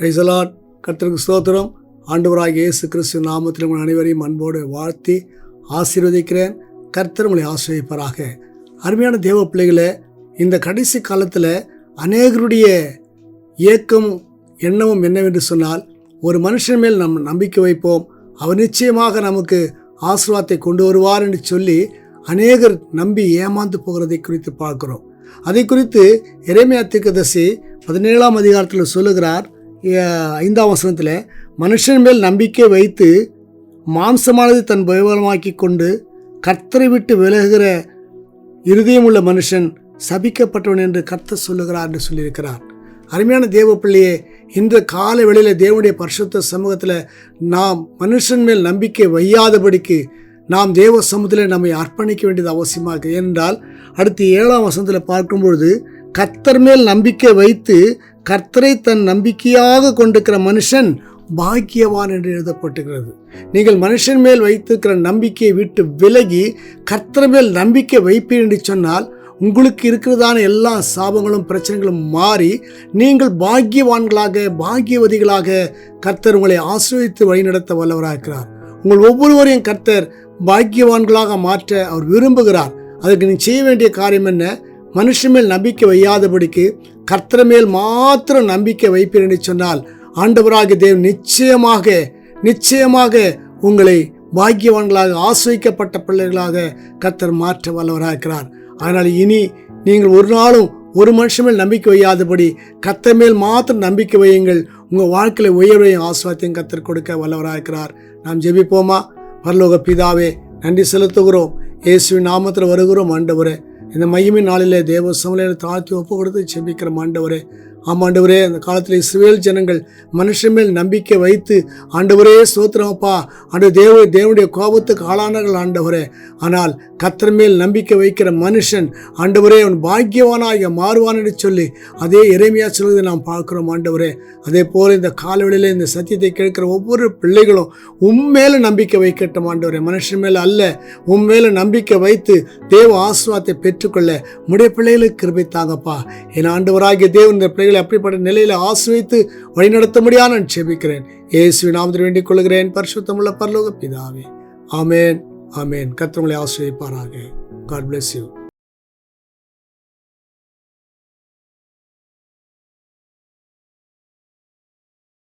Praise the Lord. கர்த்தருக்கு ஸ்தோத்திரம். ஆண்டவராகிய இயேசு கிறிஸ்து நாமத்தில் உங்கள் அனைவரையும் அன்போடு வாழ்த்தி ஆசீர்வதிக்கிறேன். கர்த்தர் உங்களை ஆசீர்வதிப்பாராக. அருமையான தேவ பிள்ளைகளை, இந்த கடைசி காலத்தில் அநேகருடைய ஏக்கம் எண்ணமும் என்னவென்று சொன்னால், ஒரு மனுஷன் மேல் நம்ம நம்பிக்கை வைப்போம், அவர் நிச்சயமாக நமக்கு ஆசீர்வாதத்தை கொண்டு வருவார் என்று சொல்லி அநேகர் நம்பி ஏமாந்து போகிறதை குறித்து பார்க்கிறோம். அதை குறித்து எரேமியா தீர்க்கதரிசி 17ஆம் அதிகாரத்தில் சொல்லுகிறார். 5ஆம் வசனத்தில், மனுஷன் மேல் நம்பிக்கை வைத்து மாம்சமானது தன் பயபலமாக்கி கொண்டு கர்த்தரை விட்டு விலகுகிற இருதயம் உள்ள மனுஷன் சபிக்கப்பட்டவன் என்று கர்த்தர் சொல்லுகிறார் என்று சொல்லியிருக்கிறார். அருமையான தேவ பிள்ளையே, இன்று கால வேளையில் தேவனுடைய பரிசுத்த சமூகத்தில் நாம் மனுஷன் மேல் நம்பிக்கை வையாதபடிக்கு நாம் தேவ சமூகத்தில் நம்மை அர்ப்பணிக்க வேண்டியது அவசியமாக இருக்குது. ஏனென்றால் அடுத்து 7ஆம் வசனத்தில் பார்க்கும்பொழுது, கர்த்தர் மேல் நம்பிக்கை வைத்து கர்த்தரை தன் நம்பிக்கையாக கொண்டிருக்கிற மனுஷன் பாக்கியவான் என்று எழுதப்பட்டுகிறது. நீங்கள் மனுஷன் மேல் வைத்திருக்கிற நம்பிக்கையை விட்டு விலகி கர்த்தர் மேல் நம்பிக்கை வைப்பீர் என்று சொன்னால், உங்களுக்கு இருக்கிறதான எல்லா சாபங்களும் பிரச்சனைகளும் மாறி நீங்கள் பாக்கியவான்களாக பாக்கியவதிகளாக கர்த்தர் உங்களை ஆசீர்வதித்து வழிநடத்த வல்லவராக இருக்கிறார். உங்கள் ஒவ்வொருவரையும் கர்த்தர் பாக்கியவான்களாக மாற்ற அவர் விரும்புகிறார். அதுக்கு நீ செய்ய வேண்டிய காரியம் என்ன? மனுஷன் மேல் நம்பிக்கை வையாதபடிக்கு கர்த்தர் மேல் மாத்திரம் நம்பிக்கை வைப்பீர் என்று சொன்னால், ஆண்டவராகிய தேவன் நிச்சயமாக உங்களை பாக்கியவான்களாக ஆசீர்வதிக்கப்பட்ட பிள்ளைகளாக கர்த்தர் மாற்ற வல்லவராக இருக்கிறார். அதனால் இனி நீங்கள் ஒரு நாளும் ஒரு மனுஷன் மேல் நம்பிக்கை வையாதபடி கர்த்தர் மேல் மாத்திரம் நம்பிக்கை வையுங்கள். உங்கள் வாழ்க்கையில் உயர்வையும் ஆசீர்வாதத்தையும் கர்த்தர் கொடுக்க வல்லவராக இருக்கிறார். நாம் ஜெபிப்போமா? பரலோக பிதாவே, நன்றி செலுத்துகிறோம். இயேசுவின் நாமத்தில் வருகிறோம். ஆண்டவரே, இந்த மகிமை நாளிலே தேவ சமூகத்தில் தாழ்த்தி ஒப்பு கொடுத்து ஜெபிக்கிறோம். ஆண்டவரே, ஆமாண்டவரே, அந்த காலத்தில் இஸ்ரவேல் ஜனங்கள் மனுஷன் மேல் நம்பிக்கை வைத்து ஆண்டவரே ஸ்தோத்திரமப்பா, தேவனுடைய கோபத்துக்கு ஆளானார்கள் ஆண்டவரே. ஆனால் கர்த்தர் மேல் நம்பிக்கை வைக்கிற மனுஷன் ஆண்டவரே அவன் பாக்கியவானாக மாறுவான் என்று சொல்லி அதே எரேமியா சொல்வதை நாம் பார்க்கிறோம். ஆண்டவரே, அதே போல் இந்த காலவெளியில் இந்த சத்தியத்தை கேட்கிற ஒவ்வொரு பிள்ளைகளும் உண்மையில நம்பிக்கை வைக்கட்டும் ஆண்டவரே. மனுஷன் மேல அல்ல, உண்மையில நம்பிக்கை வைத்து தேவ ஆசீர்வாதத்தை பெற்றுக்கொள்ள உம்முடைய பிள்ளைகளுக்கு கிருபை தாங்கப்பா. என் ஆண்டவராகிய தேவன் இந்த பிள்ளைகளை அப்படிப்பட்ட நிலையில ஆசீர்வதித்து வழிநடத்த முடியாது நான் ஜெபிக்கிறேன். இயேசுவின் நாமத்தில் வேண்டிக் கொள்கிறேன், பரிசுத்தமுள்ள பரலோக பிதாவே. ஆமென், ஆமென். கர்த்தர் உங்களை ஆசீர்வதிப்பாராக. God bless you.